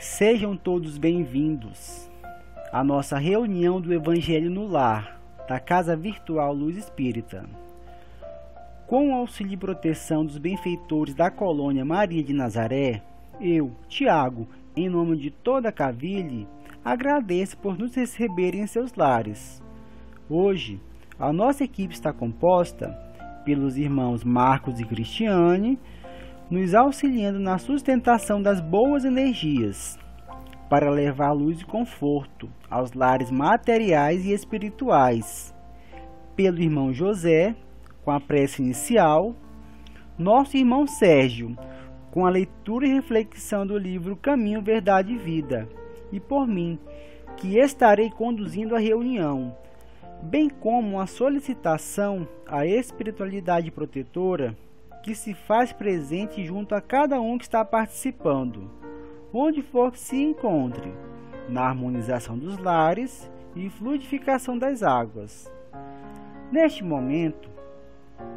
Sejam todos bem-vindos à nossa reunião do Evangelho no Lar, da Casa Virtual Luz Espírita. Com o auxílio e proteção dos benfeitores da colônia Maria de Nazaré, eu, Tiago, em nome de toda a Cavile, agradeço por nos receberem em seus lares. Hoje, a nossa equipe está composta pelos irmãos Marcos e Cristiane, nos auxiliando na sustentação das boas energias, para levar luz e conforto aos lares materiais e espirituais. Pelo irmão José, com a prece inicial, nosso irmão Sérgio, com a leitura e reflexão do livro Caminho, Verdade e Vida, e por mim, que estarei conduzindo a reunião, bem como a solicitação à espiritualidade protetora que se faz presente junto a cada um que está participando, onde for que se encontre, na harmonização dos lares e fluidificação das águas. Neste momento,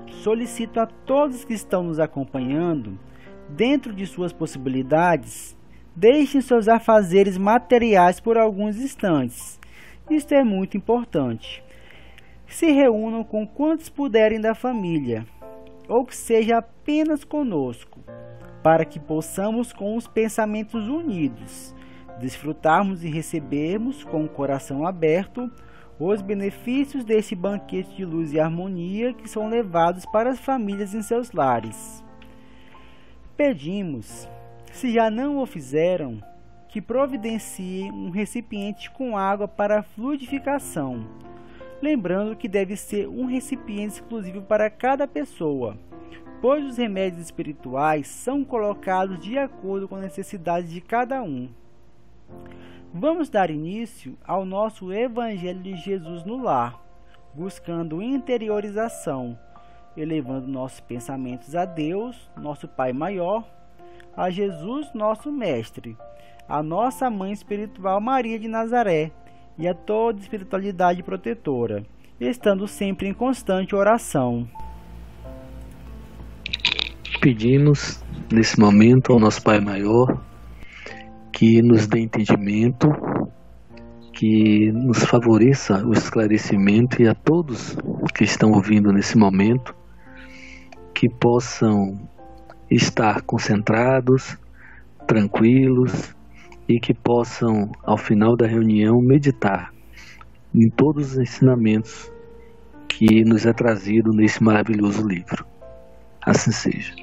solicito a todos que estão nos acompanhando, dentro de suas possibilidades, deixem seus afazeres materiais por alguns instantes. Isto é muito importante. Se reúnam com quantos puderem da família, ou que seja apenas conosco, para que possamos, com os pensamentos unidos, desfrutarmos e recebermos com o coração aberto os benefícios deste banquete de luz e harmonia que são levados para as famílias em seus lares. Pedimos, se já não o fizeram, que providenciem um recipiente com água para a fluidificação, lembrando que deve ser um recipiente exclusivo para cada pessoa, pois os remédios espirituais são colocados de acordo com a necessidade de cada um. Vamos dar início ao nosso Evangelho de Jesus no lar, buscando interiorização, elevando nossos pensamentos a Deus, nosso Pai maior, a Jesus, nosso Mestre, a nossa Mãe espiritual Maria de Nazaré, e a toda espiritualidade protetora, estando sempre em constante oração. Pedimos, nesse momento, ao nosso Pai Maior, que nos dê entendimento, que nos favoreça o esclarecimento, e a todos que estão ouvindo nesse momento, que possam estar concentrados, tranquilos, e que possam, ao final da reunião, meditar em todos os ensinamentos que nos é trazido nesse maravilhoso livro. Assim seja.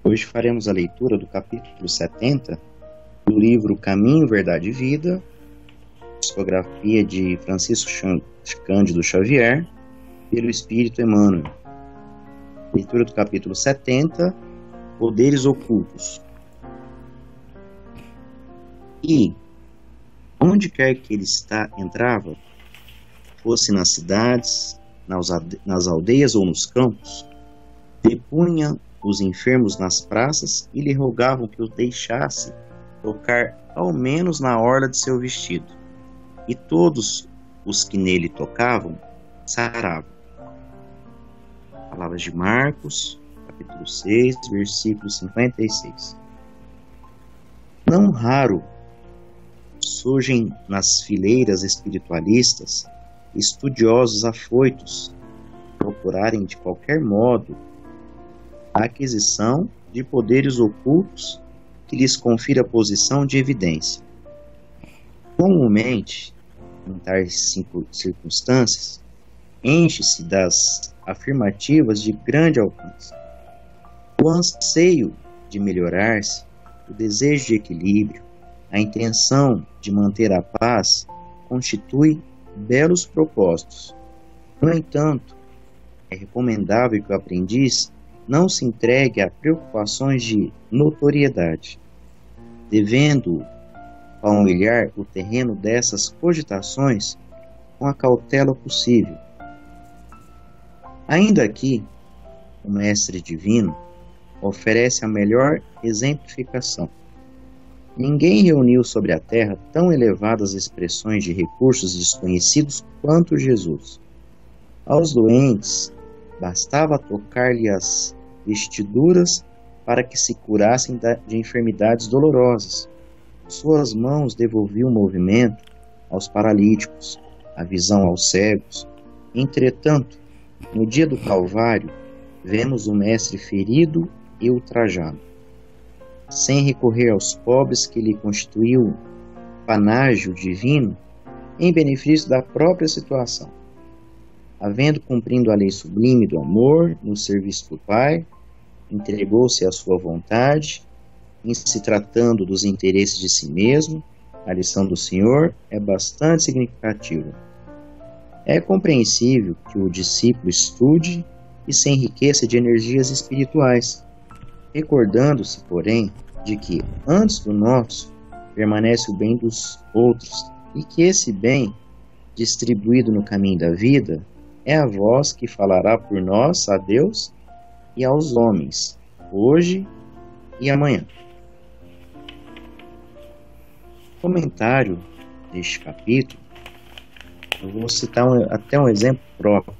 Hoje faremos a leitura do capítulo 70 do livro Caminho, Verdade e Vida, psicografia de Francisco Cândido Xavier, pelo Espírito Emmanuel. Leitura do capítulo 70, Poderes Ocultos. E, onde quer que ele entrava, fosse nas cidades, nas aldeias ou nos campos, depunha os enfermos nas praças e lhe rogavam que o deixasse tocar ao menos na orla de seu vestido. E todos os que nele tocavam, saravam. Palavras de Marcos, capítulo 6, versículo 56. Não raro surgem nas fileiras espiritualistas estudiosos afoitos procurarem de qualquer modo a aquisição de poderes ocultos que lhes confira posição de evidência. Comumente, em tais circunstâncias, enche-se das afirmativas de grande alcance. O anseio de melhorar-se, o desejo de equilíbrio, a intenção de manter a paz constitui belos propósitos. No entanto, é recomendável que o aprendiz não se entregue a preocupações de notoriedade, devendo palmilhar o terreno dessas cogitações com a cautela possível. Ainda aqui, o Mestre Divino oferece a melhor exemplificação. Ninguém reuniu sobre a terra tão elevadas expressões de recursos desconhecidos quanto Jesus. Aos doentes, bastava tocar-lhe as vestiduras para que se curassem de enfermidades dolorosas. Suas mãos devolviam o movimento aos paralíticos, a visão aos cegos. Entretanto, no dia do Calvário, vemos o Mestre ferido e ultrajado. Sem recorrer aos pobres que lhe constituiu panágio divino, em benefício da própria situação. Havendo cumprindo a lei sublime do amor no serviço do Pai, entregou-se à sua vontade, em se tratando dos interesses de si mesmo. A lição do Senhor é bastante significativa. É compreensível que o discípulo estude e se enriqueça de energias espirituais, recordando-se, porém, de que, antes do nosso, permanece o bem dos outros, e que esse bem, distribuído no caminho da vida, é a voz que falará por nós a Deus e aos homens, hoje e amanhã. Comentário deste capítulo, eu vou citar até um exemplo próprio.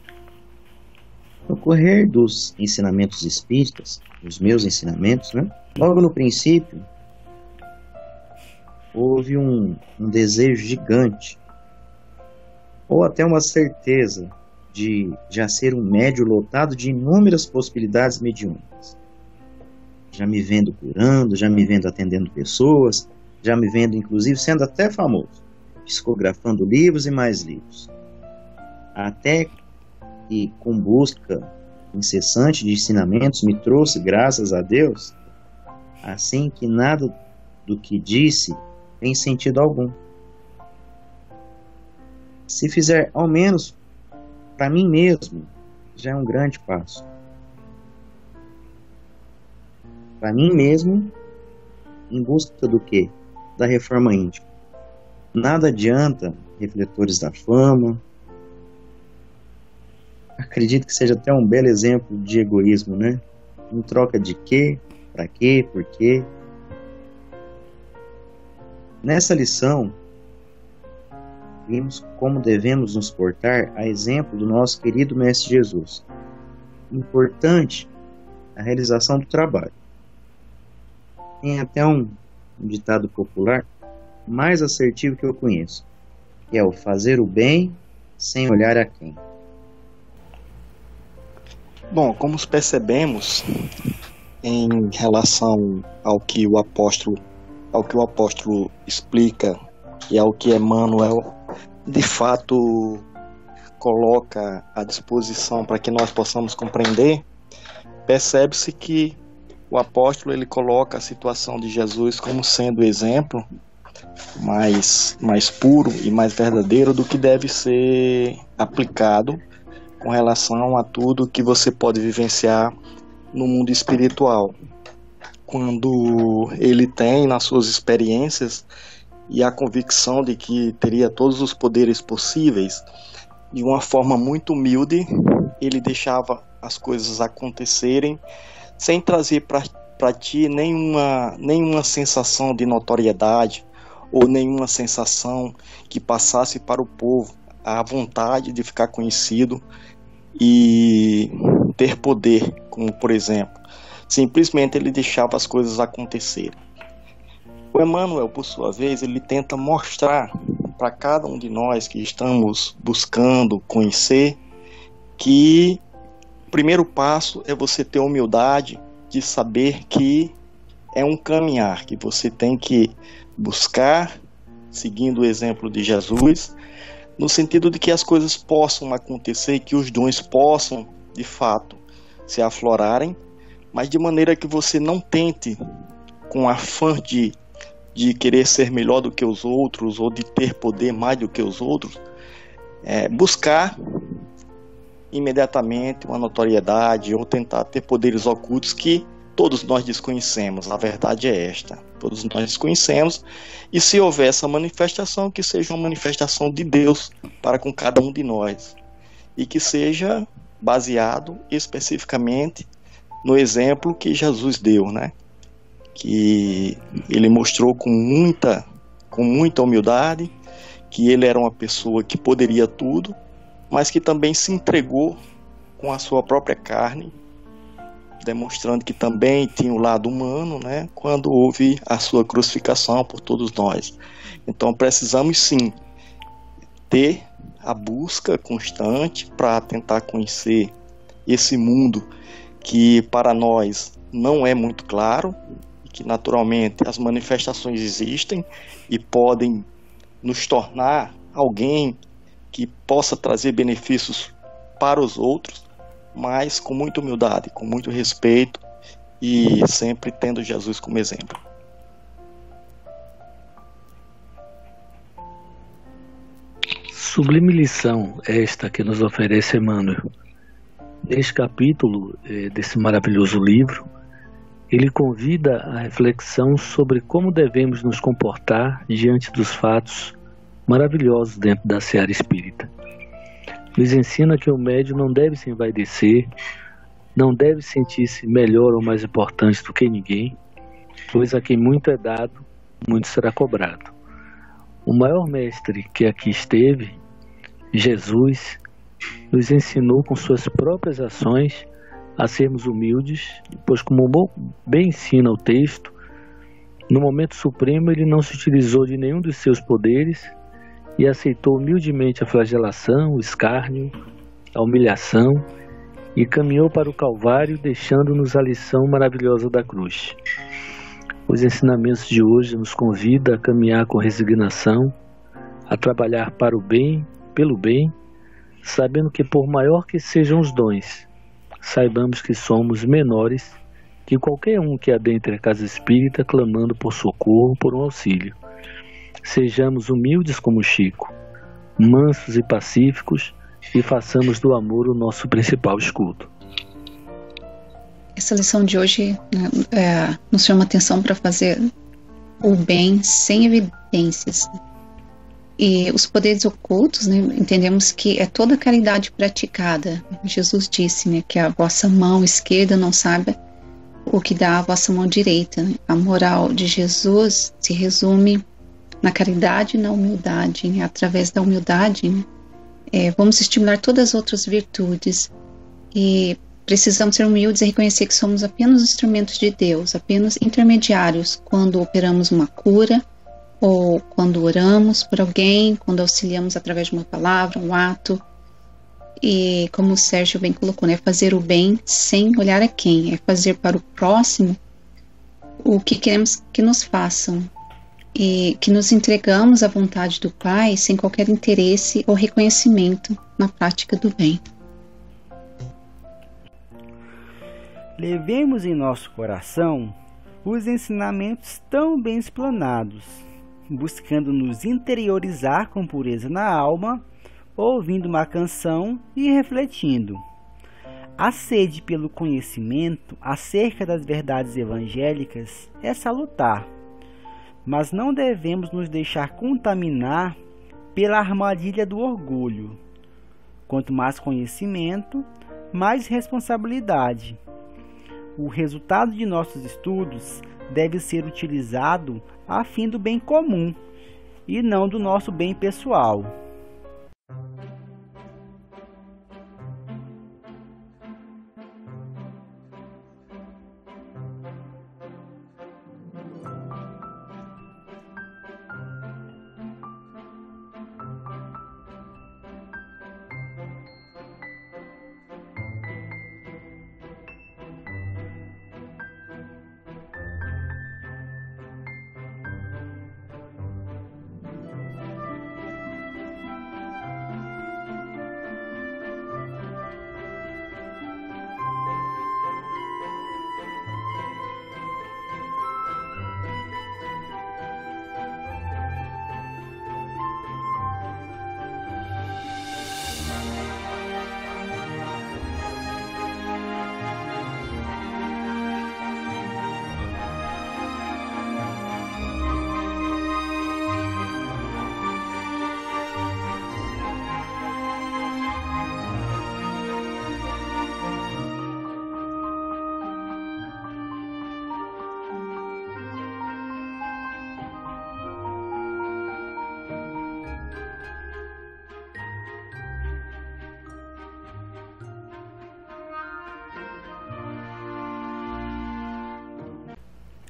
No correr dos ensinamentos espíritas, os meus ensinamentos, né? Logo no princípio, houve um desejo gigante, ou até uma certeza de já ser um médium lotado de inúmeras possibilidades mediúnicas. Já me vendo curando, já me vendo atendendo pessoas, já me vendo inclusive sendo até famoso, psicografando livros e mais livros. Até que, com busca incessante de ensinamentos, me trouxe, graças a Deus, assim que nada do que disse tem sentido algum. Se fizer ao menos para mim mesmo, já é um grande passo. Para mim mesmo, em busca do quê? Da reforma íntima. Nada adianta refletores da fama. Acredito que seja até um belo exemplo de egoísmo, né? Em troca de quê? Para quê? Por quê? Nessa lição, vimos como devemos nos portar a exemplo do nosso querido Mestre Jesus. Importante a realização do trabalho. Tem até um ditado popular mais assertivo que eu conheço, que é o fazer o bem sem olhar a quem. Bom, como percebemos em relação ao que o apóstolo explica e ao que Emmanuel de fato coloca à disposição para que nós possamos compreender, percebe-se que o apóstolo ele coloca a situação de Jesus como sendo o exemplo mais puro e mais verdadeiro do que deve ser aplicado com relação a tudo que você pode vivenciar no mundo espiritual. Quando ele tem nas suas experiências e a convicção de que teria todos os poderes possíveis, de uma forma muito humilde, ele deixava as coisas acontecerem sem trazer para ti nenhuma sensação de notoriedade ou nenhuma sensação que passasse para o povo a vontade de ficar conhecido e ter poder, como por exemplo, simplesmente ele deixava as coisas acontecerem. O Emmanuel, por sua vez, ele tenta mostrar para cada um de nós que estamos buscando conhecer que o primeiro passo é você ter humildade de saber que é um caminhar, que você tem que buscar, seguindo o exemplo de Jesus, no sentido de que as coisas possam acontecer, que os dons possam, de fato, se aflorarem, mas de maneira que você não tente, com afã de querer ser melhor do que os outros, ou de ter poder mais do que os outros, buscar imediatamente uma notoriedade, ou tentar ter poderes ocultos que todos nós desconhecemos. A verdade é esta: todos nós desconhecemos, e se houver essa manifestação, que seja uma manifestação de Deus para com cada um de nós, e que seja baseado especificamente no exemplo que Jesus deu, né? Que ele mostrou com muita humildade que ele era uma pessoa que poderia tudo, mas que também se entregou com a sua própria carne, demonstrando que também tinha o lado humano, né, quando houve a sua crucificação por todos nós. Então precisamos sim ter a busca constante para tentar conhecer esse mundo que para nós não é muito claro, e que naturalmente as manifestações existem e podem nos tornar alguém que possa trazer benefícios para os outros, mas com muita humildade, com muito respeito e sempre tendo Jesus como exemplo. Sublime lição esta que nos oferece Emmanuel. Neste capítulo desse maravilhoso livro, ele convida a reflexão sobre como devemos nos comportar diante dos fatos maravilhosos dentro da seara espírita. Nos ensina que o médium não deve se envaidecer, não deve sentir-se melhor ou mais importante do que ninguém, pois a quem muito é dado, muito será cobrado. O maior mestre que aqui esteve, Jesus, nos ensinou com suas próprias ações a sermos humildes, pois, como bem ensina o texto, no momento supremo ele não se utilizou de nenhum dos seus poderes e aceitou humildemente a flagelação, o escárnio, a humilhação e caminhou para o Calvário, deixando-nos a lição maravilhosa da cruz. Os ensinamentos de hoje nos convidam a caminhar com resignação, a trabalhar para o bem, pelo bem, sabendo que por maior que sejam os dons, saibamos que somos menores que qualquer um que adentre a casa espírita clamando por socorro, por um auxílio. Sejamos humildes como Chico, mansos e pacíficos, e façamos do amor o nosso principal escudo. Essa lição de hoje nos chama atenção para fazer o bem sem evidências. E os poderes ocultos, né, entendemos que é toda a caridade praticada. Jesus disse, né, que a vossa mão esquerda não sabe o que dá a vossa mão direita. Né? A moral de Jesus se resume na caridade e na humildade. Né? Através da humildade, né, vamos estimular todas as outras virtudes. E precisamos ser humildes e reconhecer que somos apenas instrumentos de Deus, apenas intermediários quando operamos uma cura, ou quando oramos por alguém, quando auxiliamos através de uma palavra, um ato. E como o Sérgio bem colocou, né, fazer o bem sem olhar a quem, é fazer para o próximo o que queremos que nos façam, e que nos entregamos à vontade do Pai sem qualquer interesse ou reconhecimento na prática do bem. Levemos em nosso coração os ensinamentos tão bem explanados, buscando nos interiorizar com pureza na alma, ouvindo uma canção e refletindo. A sede pelo conhecimento acerca das verdades evangélicas é salutar, mas não devemos nos deixar contaminar pela armadilha do orgulho. Quanto mais conhecimento, mais responsabilidade. O resultado de nossos estudos deve ser utilizado a fim do bem comum e não do nosso bem pessoal.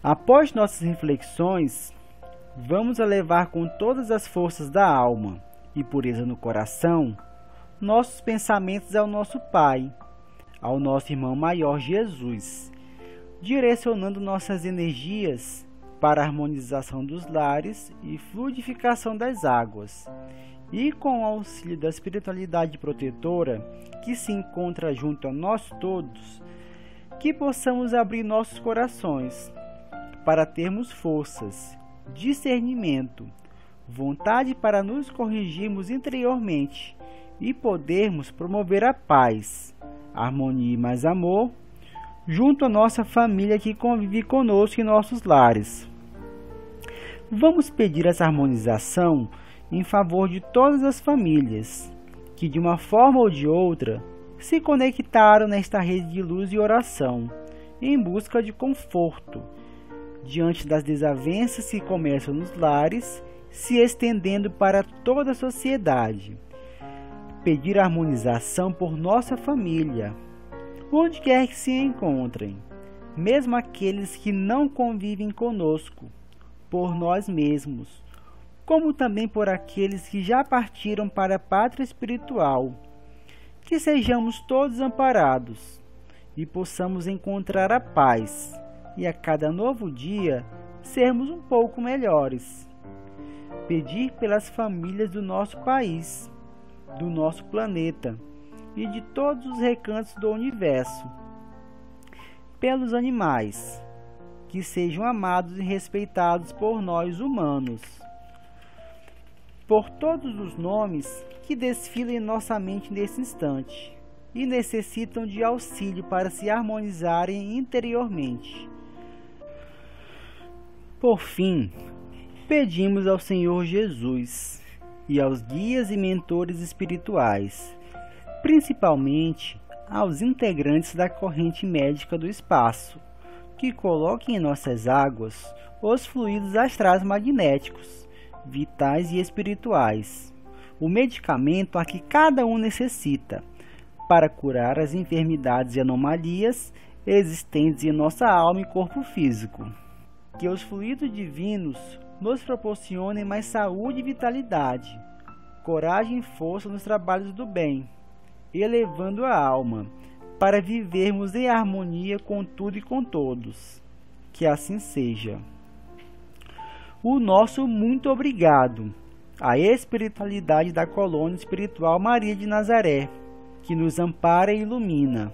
Após nossas reflexões, vamos elevar com todas as forças da alma e pureza no coração nossos pensamentos ao nosso Pai, ao nosso irmão maior Jesus, direcionando nossas energias para a harmonização dos lares e fluidificação das águas, e com o auxílio da espiritualidade protetora que se encontra junto a nós todos, que possamos abrir nossos corações para termos forças, discernimento, vontade para nos corrigirmos interiormente e podermos promover a paz, harmonia e mais amor junto à nossa família que convive conosco em nossos lares. Vamos pedir essa harmonização em favor de todas as famílias que, de uma forma ou de outra, se conectaram nesta rede de luz e oração em busca de conforto diante das desavenças que começam nos lares, se estendendo para toda a sociedade. Pedir harmonização por nossa família, onde quer que se encontrem, mesmo aqueles que não convivem conosco, por nós mesmos, como também por aqueles que já partiram para a pátria espiritual, que sejamos todos amparados e possamos encontrar a paz e a cada novo dia sermos um pouco melhores. Pedir pelas famílias do nosso país, do nosso planeta e de todos os recantos do universo. Pelos animais, que sejam amados e respeitados por nós humanos. Por todos os nomes que desfilam em nossa mente nesse instante e necessitam de auxílio para se harmonizarem interiormente. Por fim, pedimos ao Senhor Jesus e aos guias e mentores espirituais, principalmente aos integrantes da corrente médica do espaço, que coloquem em nossas águas os fluidos astrais magnéticos, vitais e espirituais, o medicamento a que cada um necessita para curar as enfermidades e anomalias existentes em nossa alma e corpo físico. Que os fluidos divinos nos proporcionem mais saúde e vitalidade, coragem e força nos trabalhos do bem, elevando a alma para vivermos em harmonia com tudo e com todos. Que assim seja. O nosso muito obrigado à espiritualidade da colônia espiritual Maria de Nazaré, que nos ampara e ilumina.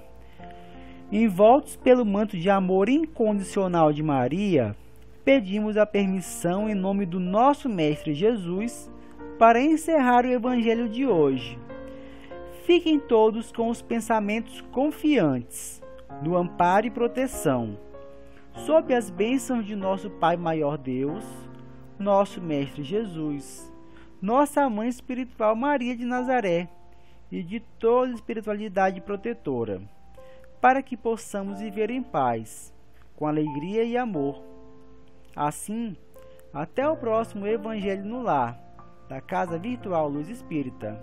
Envoltos pelo manto de amor incondicional de Maria, pedimos a permissão em nome do nosso Mestre Jesus para encerrar o Evangelho de hoje. Fiquem todos com os pensamentos confiantes, no amparo e proteção, sob as bênçãos de nosso Pai Maior Deus, nosso Mestre Jesus, nossa Mãe Espiritual Maria de Nazaré e de toda a espiritualidade protetora, para que possamos viver em paz, com alegria e amor. Assim, até o próximo Evangelho no Lar, da Casa Virtual Luz Espírita.